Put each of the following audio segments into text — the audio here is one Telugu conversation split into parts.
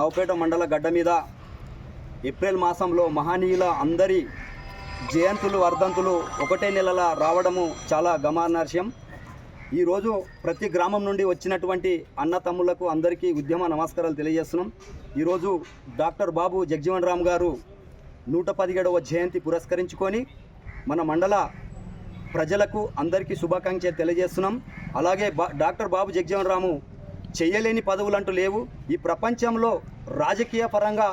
నవపేట మండల గడ్డ మీద ఏప్రిల్ మాసంలో మహనీయుల అందరి జయంతులు వర్ధంతులు ఒకటే నెలల రావడము చాలా గమనార్హం. ఈరోజు ప్రతి గ్రామం నుండి వచ్చినటువంటి అన్న తమ్ముళ్లకు అందరికీ ఉద్యమ నమస్కారాలు తెలియజేస్తున్నాం. ఈరోజు డాక్టర్ బాబు జగజీవన్ రామ్ గారు 117వ జయంతి పురస్కరించుకొని మన మండల ప్రజలకు అందరికీ శుభాకాంక్షలు తెలియజేస్తున్నాం. అలాగే డాక్టర్ బాబు జగజీవన్ రాము చేయలేని పదవులంటూ లేవు. ఈ ప్రపంచంలో రాజకీయ పరంగా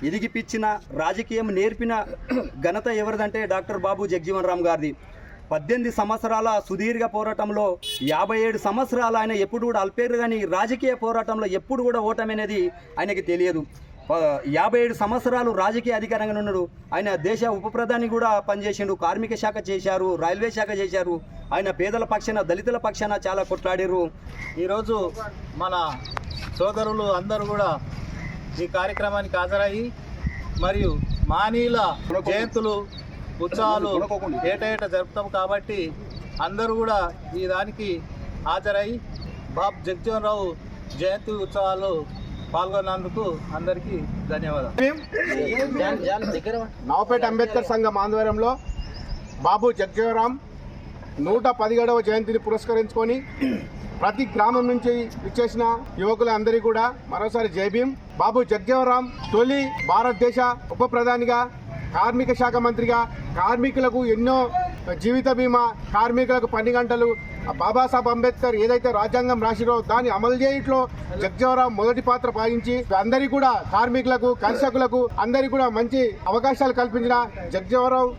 ఎదిగిపిచ్చిన రాజకీయం నేర్పిన ఘనత ఎవరిదంటే డాక్టర్ బాబు జగజీవన్ రామ్ గారిది. 18 సంవత్సరాల సుదీర్ఘ పోరాటంలో 57 సంవత్సరాలు ఆయన ఎప్పుడు కూడా అల్పేరు కానీ రాజకీయ పోరాటంలో ఎప్పుడు కూడా ఓటమి అనేది ఆయనకి తెలియదు. 57 సంవత్సరాలు రాజకీయ అధికారంగా ఉన్నాడు. ఆయన దేశ ఉప ప్రధాని కూడా పనిచేసిండు, కార్మిక శాఖ చేశారు, రైల్వే శాఖ చేశారు. ఆయన పేదల పక్షాన దళితుల పక్షాన చాలా కొట్లాడారు. ఈరోజు మన సోదరులు అందరూ కూడా ఈ కార్యక్రమానికి హాజరయ్యి మరియు మహనీయుల జయంతులు ఉత్సవాలు ఏటా జరుపుతాం కాబట్టి అందరూ కూడా ఈ దానికి హాజరయ్యి బాబు జగజీవన్ రావు జయంతి ఉత్సవాలు పాల్గొన్నందుకు అందరికీ ధన్యవాదాలు. నవపేట అంబేద్కర్ సంఘం ఆధ్వర్యంలో బాబు జగజీవన్ రామ్ 117వ జయంతిని పురస్కరించుకొని ప్రతి గ్రామం నుంచి ఇచ్చేసిన యువకులందరికీ కూడా మరోసారి జై భీమ్. బాబు జగజీవన్ రామ్ తొలి భారతదేశ ఉప ప్రధానిగా, కార్మిక శాఖ మంత్రిగా కార్మికులకు ఎన్నో జీవిత బీమా, కార్మికులకు 12 గంటలు, బాబాసాహెబ్ అంబేద్కర్ ఏదైతే రాజ్యాంగం రాసిరో దాన్ని అమలు చేయట్లో జగజీవన్ రామ్ మొదటి పాత్ర పాటించి అందరికీ కూడా కార్మికులకు, కర్షకులకు అందరికీ కూడా మంచి అవకాశాలు కల్పించిన జగజీవన్ రామ్